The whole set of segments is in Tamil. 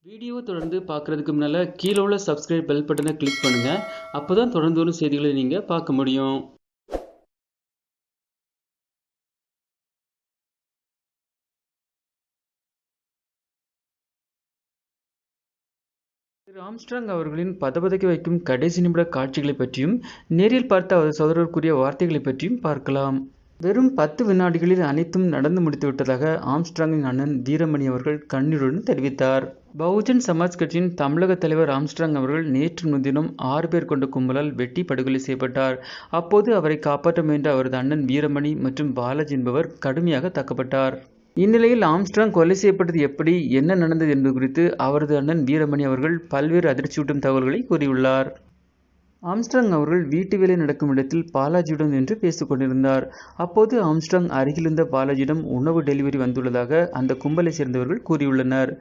வீடியோவை தொடர்ந்து பார்க்குறதுக்கு முன்னால் கீழே உள்ள சப்ஸ்கிரைப் பெல் பட்டனை கிளிக் பண்ணுங்கள். அப்போ தான் தொடர்ந்து வரும் செய்திகளை நீங்கள் பார்க்க முடியும். திரு ஆம்ஸ்ட்ராங் அவர்களின் பதபதைக்க வைக்கும் கடைசி நிமிட காட்சிகளை பற்றியும் நேரில் பார்த்த அவர் சகோதரர் வார்த்தைகளை பற்றியும் பார்க்கலாம். வெறும் 10 வினாடிகளில் அனைத்தும் நடந்து முடித்து விட்டதாக ஆம்ஸ்ட்ராங்கின் அண்ணன் வீரமணி அவர்கள் கண்ணீருடன் தெரிவித்தார். பகுஜன் சமாஜ் கட்சியின் தமிழக தலைவர் ஆம்ஸ்ட்ராங் அவர்கள் நேற்று முன்தினம் 6 பேர் கொண்ட கும்பலால் வெட்டி படுகொலை செய்யப்பட்டார். அப்போது அவரை காப்பாற்ற முயன்ற அவரது அண்ணன் வீரமணி மற்றும் பாலாஜி என்பவர் கடுமையாக தாக்கப்பட்டார். இந்நிலையில் ஆம்ஸ்ட்ராங் கொலை செய்யப்பட்டது எப்படி, என்ன நடந்தது என்பது குறித்து அவரது அண்ணன் வீரமணி அவர்கள் பல்வேறு அதிர்ச்சியூட்டும் தகவல்களை கூறியுள்ளார். ஆம்ஸ்ட்ராங் அவர்கள் வீட்டு வேலை நடக்கும் இடத்தில் பாலாஜியுடன் நின்று பேசிக் கொண்டிருந்தார். அப்போது ஆம்ஸ்ட்ராங் அருகிலிருந்த பாலாஜியிடம் உணவு டெலிவரி வந்துள்ளதாக அந்த கும்பலை சேர்ந்தவர்கள் கூறியுள்ளனர்.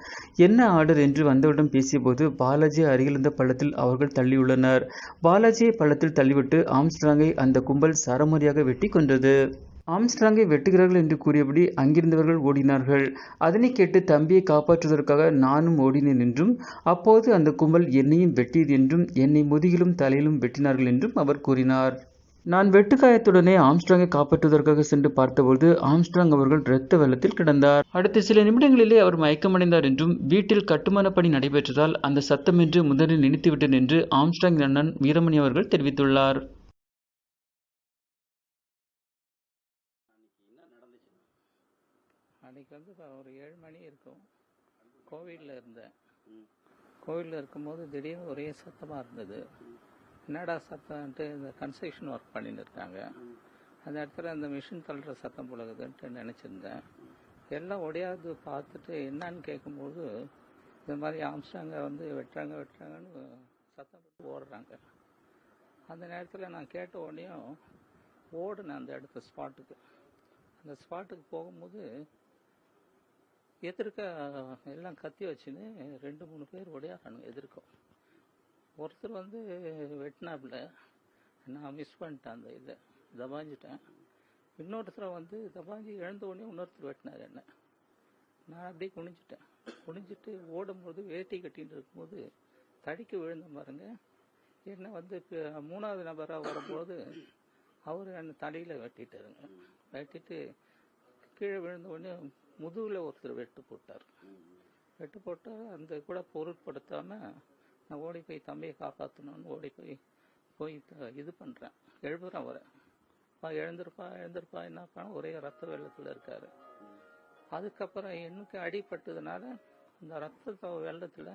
என்ன ஆர்டர் என்று வந்தவரிடம் பேசியபோது பாலாஜி அருகிலிருந்த பள்ளத்தில் அவர்கள் தள்ளியுள்ளனர். பாலாஜியை பள்ளத்தில் தள்ளிவிட்டு ஆம்ஸ்ட்ராங்கை அந்த கும்பல் சரமாரியாக வெட்டி கொன்றது. ஆம்ஸ்ட்ராங்கை வெட்டுகிறார்கள் என்று கூறியபடி அங்கிருந்தவர்கள் ஓடினார்கள். அதனை கேட்டு தம்பியை காப்பாற்றுவதற்காக நானும் ஓடினேன் என்றும், அப்போது அந்த கும்பல் என்னையும் வெட்டியது என்றும், என்னை முதுகிலும் தலையிலும் வெட்டினார்கள் என்றும் அவர் கூறினார். நான் வெட்டுக்காயத்துடனே ஆம்ஸ்ட்ராங்கை காப்பாற்றுவதற்காக சென்று பார்த்தபோது ஆம்ஸ்ட்ராங் அவர்கள் இரத்த வெள்ளத்தில் கிடந்தார். அடுத்த சில நிமிடங்களிலே அவர் மயக்கமடைந்தார் என்றும், வீட்டில் கட்டுமான பணி நடைபெற்றதால் அந்த சத்தம் என்று முதலில் நினைத்துவிட்டேன் என்று ஆம்ஸ்ட்ராங்கின் அண்ணன் வீரமணி அவர்கள் தெரிவித்துள்ளார். அன்றைக்கி ஒரு 7 மணி இருக்கும். கோவிலில் இருந்தேன். கோவிலில் இருக்கும்போது திடீர்னு ஒரே சத்தமாக இருந்தது. என்னடா சத்தம்ன்ட்டு இந்த கன்ஸ்ட்ரக்ஷன் ஒர்க் பண்ணின்னு இருக்காங்க. அந்த இடத்துல அந்த மிஷின் தள்ளுற சத்தம் போலகுதுன்ட்டு நினச்சிருந்தேன். எல்லாம் ஒடையாது பார்த்துட்டு என்னான்னு கேட்கும்போது இந்த மாதிரி ஆம்ஸ்ட்ராங்கை வெட்டுறாங்கன்னு சத்தம் போட்டு ஓடுறாங்க. அந்த நேரத்தில் நான் கேட்ட உடனேயும் ஓடுனேன் அந்த இடத்த ஸ்பாட்டுக்கு. அந்த ஸ்பாட்டுக்கு போகும்போது எதிர்க்க எல்லாம் கத்தி வச்சுன்னு 2-3 பேர் ஓடியாரானுங்க எதிர்க்கும். ஒருத்தர் வெட்டினாப்புல, நான் மிஸ் பண்ணிட்டேன், அந்த இதை தபாஞ்சிட்டேன். இன்னொருத்தரை தபாஞ்சி எழுந்த உடனே இன்னொருத்தர் வெட்டினார் என்ன. நான் அப்படியே குனிஞ்சிட்டு ஓடும்போது வேட்டி கட்டின்னு இருக்கும்போது தடிக்க விழுந்த பாருங்க. என்ன இப்போ 3வது நபராக வரும்போது அவர் என்னை தலையில் வெட்டிட்டாருங்க. வெட்டிட்டு கீழே விழுந்த உடனே முதுகில் ஒருத்தர் வெட்டு போட்டார். அந்த கூட பொருட்படுத்தாமல் நான் ஓடி போய் தம்பியை காப்பாற்றணும்னு ஓடி போய் இது பண்ணுறேன், எழுப்புறேன் அவரை. எழுந்திருப்பா என்னப்பா, ஒரே ரத்த வெள்ளத்தில் இருக்கார். அதுக்கப்புறம் எனக்கு அடிபட்டதுனால இந்த ரத்த வெள்ளத்தில்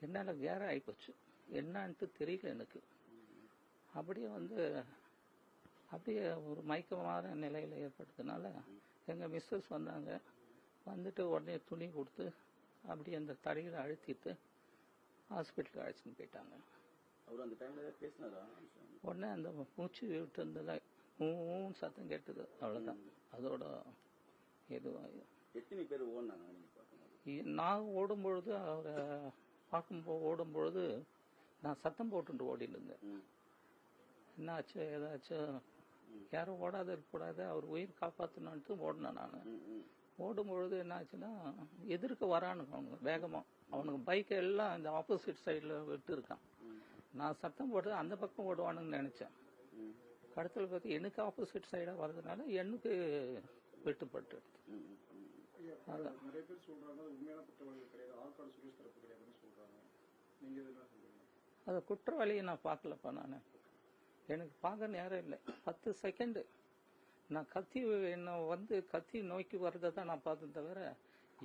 என்னால் வேற ஆகிப்போச்சு. என்னான்ட்டு தெரியல எனக்கு. அப்படியே ஒரு மயக்கமான நிலையில் ஏற்பட்டதுனால எங்கள் மிஸ்ஸஸ் வந்தாங்க. வந்துட்டு உடனே துணி கொடுத்து அப்படியே அந்த தடையில் அழுத்திட்டு ஹாஸ்பிட்டலுக்கு அழைச்சின்னு போயிட்டாங்க. அவர் அந்த டைமில் பேசினாரா? உடனே அந்த மூச்சு விட்டு இருந்ததில் ஊன்னு சத்தம் கேட்டது, அவ்வளோதான். அதோட எதுவாக எத்தனை பேர் ஓடினாங்க? நான் ஓடும்பொழுது அவரை ஓடும்பொழுது நான் சத்தம் போட்டுட்டு ஓடிட்டு இருந்தேன். என்னாச்சு ஏதாச்சும் யாரும் ஓடாத இருக்கக்கூடாது, அவர் உயிர் காப்பாற்றணுன்ட்டு ஓடினேன். நான் ஓடும்பொழுது என்ன ஆச்சுன்னா எதிர்க்க வரானுங்க அவங்க வேகமாக. அவனுக்கு பைக்கை எல்லாம் இந்த ஆப்போசிட் சைடில் விட்டு இருக்கான். நான் சத்தம் போட்டு அந்த பக்கம் ஓடுவானுன்னு நினச்சேன். கடத்தில் பார்த்து எனக்கு ஆப்போசிட் சைடாக வர்றதுனால எனக்கு வெட்டுப்பட்டு. அது குற்றவாளியை நான் பார்க்கலப்பா. எனக்கு பார்க்க நேரம் இல்லை. 10 செகண்டு நான் கத்தி நோக்கி வர்றதை தான் நான் பார்த்தேன் தவிர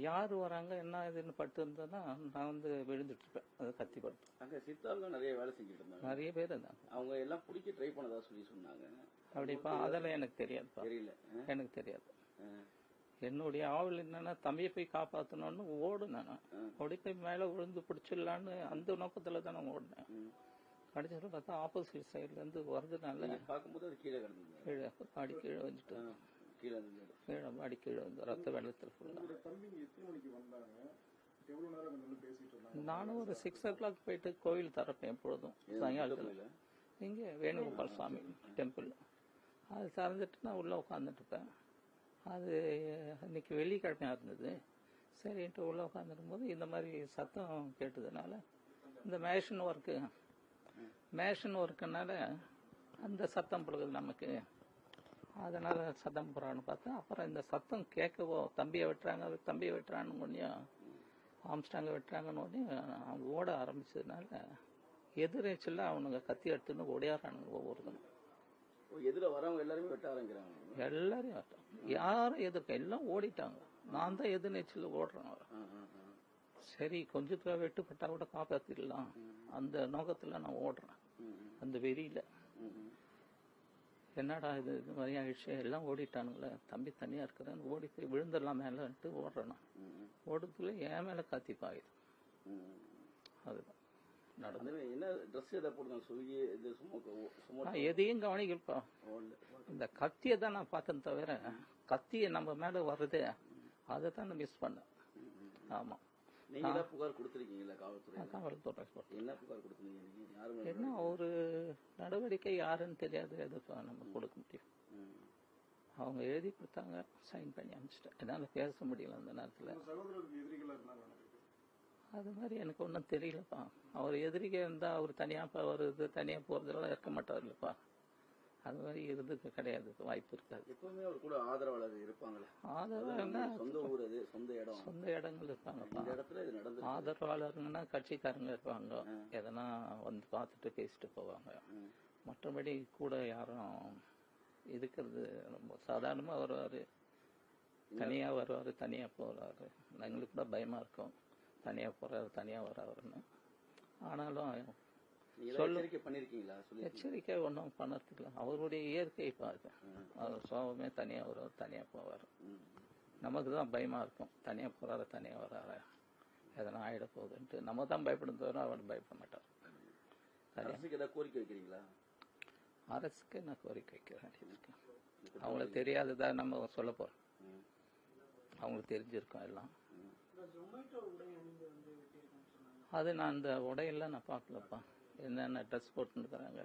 யார் வராங்க என்ன இதுன்னு பட்டு இருந்தேன்னா நான் விழுந்துட்டு இருப்பேன். அது கத்தி பட்டு. அங்கே சித்தாளும் நிறைய வேலை செஞ்சுட்டு இருந்தாங்க. நிறைய பேர் இருந்தாங்க. அவங்க எல்லாம் பிடிக்க ட்ரை பண்ணதா சொன்னாங்க. அப்படிப்பா? அதெல்லாம் எனக்கு தெரியாதுப்பா. தெரியல, எனக்கு தெரியாது. என்னுடைய ஆவல் என்னன்னா தம்பியை போய் காப்பாற்றணும்னு ஓடுனேன். ஓடி போய் மேலே விழுந்து பிடிச்சிடலான்னு அந்த நோக்கத்தில் தான் நான் ஓடினேன். கடைசியில் பார்த்தா ஆப்போசிட் சைட்லேருந்து வரதுனால பார்க்கும்போது அது கீழே அடி கீழே வந்துட்டு அடி கீழே வந்து ரத்த வெள்ளத்தில் ஃபுல்லாக. நானும் ஒரு 6 o'clock போயிட்டு கோவில் திறப்பேன் எப்பொழுதும் சாயங்காலத்தில். இங்கே வேணுகோபால் சாமி டெம்பிள் அது திறந்துட்டு நான் உள்ளே உட்காந்துட்டு இருப்பேன். அது இன்னைக்கு வெள்ளிக்கிழமையாக இருந்தது. சரின்ட்டு உள்ள உட்காந்துருக்கும்போது இந்த மாதிரி சத்தம் கேட்டதுனால இந்த மேஷன் ஒர்க்குனால அந்த சத்தம் படுகுது நமக்கு. அதனால சத்தம் போடுறான்னு பார்த்தா அப்புறம் இந்த சத்தம் கேட்கவோ தம்பியை வெட்டுறான்னு கொஞ்சம் ஆம்ஸ்டாங்க வெட்டுறாங்கன்னு உடனே அவங்க ஓட ஆரம்பிச்சதுனால எதிர்நீச்சல்ல அவனுங்க கத்தி எடுத்துன்னு ஓடியாடுறானுங்க ஒவ்வொருத்தனும். எதிர வரவங்க எல்லாருமே வெட்ட ஆரம்பிக்கிறாங்க. எல்லாரையும் வெட்டாங்க. யாரும் எதிர்க்க எல்லாம் ஓடிட்டாங்க. நான் தான் எதிர்நீச்சல் ஓடுறேன். சரி கொஞ்சத்துல வெட்டுப்பட்டா கூட காப்பாத்திடலாம் அந்த நோக்கத்துல நான் ஓடுறேன். அந்த வெறியில என்னடா இது மாதிரி ஆயிடுச்சு, எல்லாம் ஓடிட்டானுங்களே, தம்பி தனியா இருக்கிறேன்னு ஓடி போய் விழுந்துடலாம் மேலன்ட்டு ஓடுறேன். ஓடுறதுல என் மேல காத்தி பாயுது. அதுதான் நடந்தது. என்ன ட்ரெஸ் எதை போடுங்க சொல்லி நான் எதையும் கவனிக்கப்பா. இந்த கத்தியை தான் நான் பார்த்தேன் தவிர கத்தியை நம்ம மேல வர்றதே அதை தான் நான் மிஸ் பண்ணேன். ஆமா. நீங்க புகார் கொடுத்திருக்கீங்களா காவல்துறை? காவல்துறை என்ன புகார் கொடுத்தீங்க? என்ன ஒரு நடவடிக்கை யாருன்னு தெரியாது, எதுப்பா நம்ம கொடுக்க முடியும். அவங்க எழுதி கொடுத்தாங்க, சைன் பண்ணி அனுப்பிச்சிட்டேன். என்னால பேச முடியல அந்த நேரத்துல. அது மாதிரி எனக்கு ஒன்றும் தெரியலப்பா. அவர் எதிரிக இருந்தா அவர் தனியா வருது, தனியா போறதெல்லாம் இருக்க மாட்டார் இல்லப்பா. அது மாதிரி இருந்துக்கு கிடையாது, வாய்ப்பு இருக்காது. எப்பவுமே அவர் கூட ஆதரவாளர் இருப்பாங்களே. ஆதரவுன்னா சொந்த ஊர் அது, சொந்த இடங்கள் இருப்பாங்கப்பா. இடத்துல இது நடந்து. ஆதரவாளருங்கன்னா கட்சிக்காரங்க இருப்பாங்க, எதனா வந்து பார்த்துட்டு பேசிட்டு போவாங்க. மற்றபடி கூட யாரும் இருக்கிறது ரொம்ப சாதாரணமா வருவாரு, தனியா வருவாரு, தனியா போறாரு. எங்களுக்கு கூட பயமா இருக்கும், தனியா போறாரு தனியா வர்றாருன்னு. ஆனாலும் எச்சரிக்கை ஒன்றும் பண்ணறதுல அவருடைய இயற்கை பார்த்து அவர் சோகமே தனியா வருவார், தனியா போவார். நமக்கு தான் பயமா இருக்கும், தனியா போறாரு தனியா வர்றாரு எதனா ஆயிட போகுதுன்ட்டு. நம்ம தான் பயப்படும் தவிர அவர் பயப்பட மாட்டார். கோரிக்கை வைக்கிறீங்களா? அரசுக்கு நான் கோரிக்கை வைக்கிறேன். அவங்களுக்கு தெரியாததான் நம்ம சொல்ல போறோம், அவங்களுக்கு தெரிஞ்சிருக்கோம் எல்லாம். அது நான் அந்த உடையெல்லாம் நான் பார்க்கலப்பா, என்னென்ன ட்ரெஸ் போட்டுருக்குறாங்க.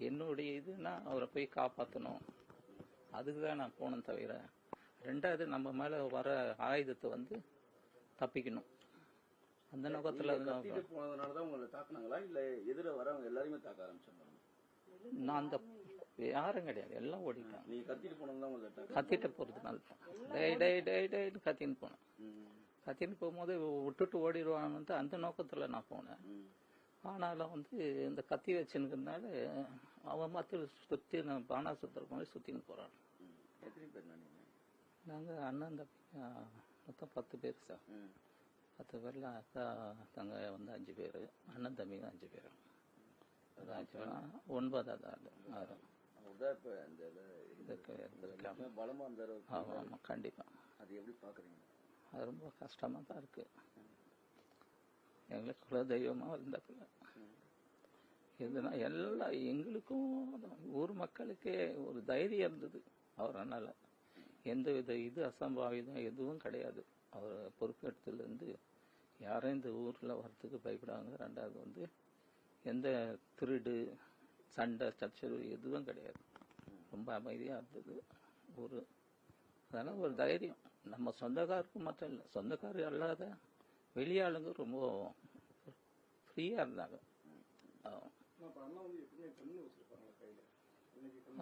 என்னுடைய இதுனா அவரை போய் காப்பாற்றணும், அதுக்கு தான் நான் போனேன் தவிர. ரெண்டாவது நம்ம மேல வர ஆயுதத்தை வந்து தப்பிக்கணும், அந்த நோக்கத்துல போனதுனாலதான் உங்களை தாக்குனாங்களா இல்ல எதிர வரவங்க எல்லாருமே தாக்க ஆரம்பிச்சாங்க? நான் அந்த யாரும் கிடையாது, எல்லாம் ஓடிட்டாங்க. நீங்க கத்திட்டு போனதுதான் கத்திட்டு போறதுனால தான் கத்தின்னு போனேன். கத்தின்னு போகும்போது விட்டுட்டு ஓடிடுவான்னு அந்த நோக்கத்துல நான் போனேன். ஆனாலும் வந்து இந்த கத்தி வச்சுருக்கிறதுனால அவன் மத்தியில் சுத்தி பானாசுத்திர மாதிரி சுத்தின்னு போறான். எத்தனை பேர்? நாங்க அண்ணன் தம்பி மொத்தம் 10 பேர் சார். 10 பேர்ல அக்கா தங்க வந்து 5 பேர், அண்ணன் தம்பிங்க 5 பேர். 9வது ஆள். ஆமா கண்டிப்பா. அது எப்படி பாக்குறீங்க? அது ரொம்ப கஷ்டமா தான் இருக்கு. எங்களுக்கு குல தெய்வமா இருந்தப்பல எதுனா எல்லாம் எங்களுக்கும் ஊர் மக்களுக்கே ஒரு தைரியம் இருந்தது அவரால். எந்த வித அசம்பாவிதம் எதுவும் கிடையாது. அவர் பொறுப்பேற்றதுல இருந்து யாரும் இந்த ஊர்ல வரத்துக்கு பயப்படாங்க. ரெண்டாவது வந்து எந்த திருடு சண்டை சச்சரவு எதுவும் கிடையாது, ரொம்ப அமைதியா இருந்தது ஊரு. அதனால ஒரு தைரியம் நம்ம சொந்தக்காருக்கு மட்டும் இல்லை, சொந்தக்காரர் அல்லாத வெளியாளுங்க ரொம்ப ஃப்ரீயா இருந்தாங்க.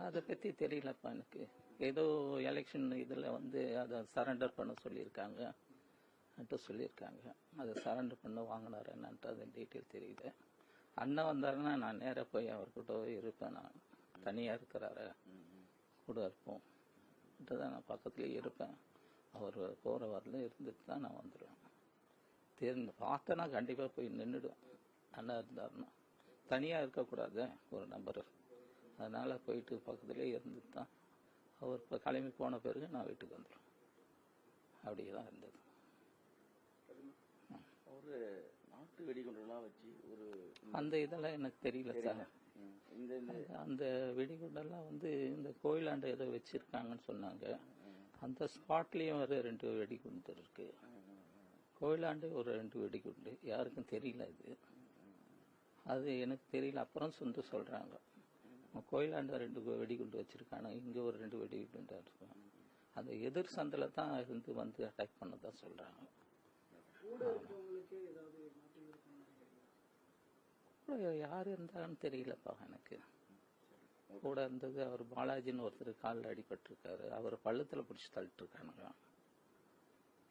அதை பத்தி தெரியலப்பா எனக்கு. ஏதோ எலெக்ஷன் இதுல வந்து அதை சரண்டர் பண்ண சொல்லியிருக்காங்க, அதை சரண்டர் பண்ண வாங்கினாரு என்னன்ட்டு அது டீட்டெயில் தெரியுது. அண்ணன் வந்தாருன்னா நான் நேராக போய் அவர்கிட்ட இருப்பேன். நான் தனியா இருக்கிறாரு, கூட இருப்போம் தான், நான் பக்கத்துலயே இருப்பேன். அவர் போற வரல இருந்துட்டு தான் நான் வந்துடுவேன். பார்த்தேன்னா கண்டிப்பா போய் நின்றுடுவேன். அண்ணா இருந்தாருன்னா தனியா இருக்கக்கூடாது ஒரு நம்பர், அதனால போயிட்டு பக்கத்துலயே இருந்துட்டு தான் அவர் இப்போ கிளம்பி போன பிறகு நான் வீட்டுக்கு வந்துடுவேன். அப்படியேதான் இருந்தது. ஒரு நாட்டு வெடிகுண்டெல்லாம் வச்சு ஒரு அந்த இதெல்லாம் எனக்கு தெரியல சார். அந்த வெடிகுண்டெல்லாம் வந்து இந்த கோயிலாண்டு ஏதோ வச்சிருக்காங்கன்னு சொன்னாங்க. அந்த ஸ்பாட்லயும் ஒரு 2 வெடிகுண்டு இருக்கு. கோயிலாண்டு ஒரு 2 வெடிகுண்டு, யாருக்கும் தெரியல இது. அது எனக்கு தெரியல, அப்புறம் சொல்றாங்க கோயிலாண்ட 2 வெடிகுண்டு வச்சிருக்காங்க, இங்க ஒரு 2 வெடிகுண்டு இருக்கும். அந்த எதிர் சந்தில தான் இருந்து வந்து அட்டாக் பண்ணதான் சொல்றாங்க. கூட யார் இருந்தாங்கன்னு தெரியலப்பா எனக்கு. கூட இருந்தது அவர் பாலாஜின்னு ஒருத்தர் காலில் அடிபட்டிருக்காரு, அவர் பள்ளத்தில் பிடிச்சி தள்ளிட்டு இருக்கானுங்க.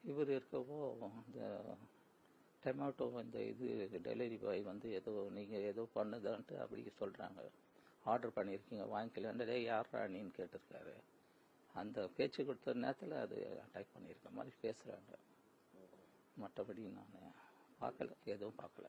இவர் இருக்கவோ இந்த டொமேட்டோ இந்த டெலிவரி பாய் வந்து ஏதோ நீங்கள் ஏதோ பண்ணுதான்ட்டு அப்படி சொல்கிறாங்க, ஆர்டர் பண்ணியிருக்கீங்க வாங்கிக்கலான்னு. டே யார் ராணின்னு கேட்டிருக்காரு. அந்த பேச்சு கொடுத்த நேரத்தில் அது அட்டாக் பண்ணியிருக்க மாதிரி பேசுகிறாங்க. மற்றபடி நான் பார்க்கல, எதுவும் பார்க்கல.